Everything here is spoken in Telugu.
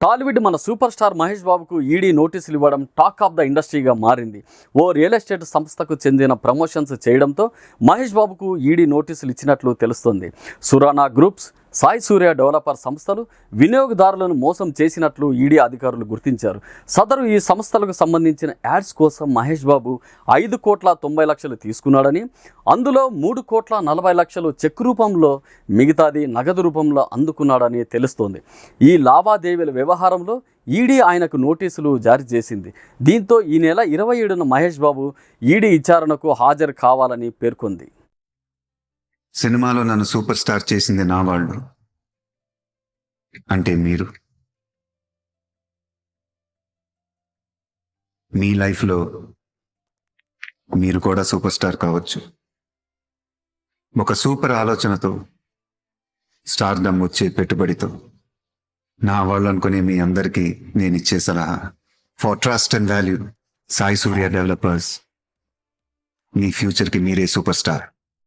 టాలీవుడ్ మన సూపర్ స్టార్ మహేష్ బాబుకు ఈడీ నోటీసులు ఇవ్వడం టాక్ ఆఫ్ ద ఇండస్ట్రీగా మారింది. ఓ రియల్ ఎస్టేట్ సంస్థకు చెందిన ప్రమోషన్స్ చేయడంతో మహేష్ బాబుకు ఈడీ నోటీసులు ఇచ్చినట్లు తెలుస్తోంది. సురానా గ్రూప్స్, సాయి సూర్య డెవలపర్ సంస్థలు వినియోగదారులను మోసం చేసినట్లు ఈడీ అధికారులు గుర్తించారు. సదరు ఈ సంస్థలకు సంబంధించిన యాడ్స్ కోసం మహేష్ బాబు 5,90,00,000 తీసుకున్నాడని, అందులో 3,40,00,000 చెక్ రూపంలో, మిగతాది నగదు రూపంలో అందుకున్నాడని తెలుస్తోంది. ఈ లావాదేవీల వ్యవహారంలో ఈడీ ఆయనకు నోటీసులు జారీ చేసింది. దీంతో ఈ నెల 27న మహేష్ బాబు ఈడీ విచారణకు హాజరు కావాలని పేర్కొంది. సినిమాలో నన్ను సూపర్ స్టార్ చేసింది నా వాళ్ళు, అంటే మీరు. మీ లైఫ్లో మీరు కూడా సూపర్ స్టార్ కావచ్చు. ఒక సూపర్ ఆలోచనతో, స్టార్డమ్ వచ్చే పెట్టుబడితో, నా వాళ్ళు అనుకునే మీ అందరికీ నేను ఇచ్చే సలహా, for trust and value, Sai Surya developers. మీ ఫ్యూచర్కి మీరే సూపర్ స్టార్.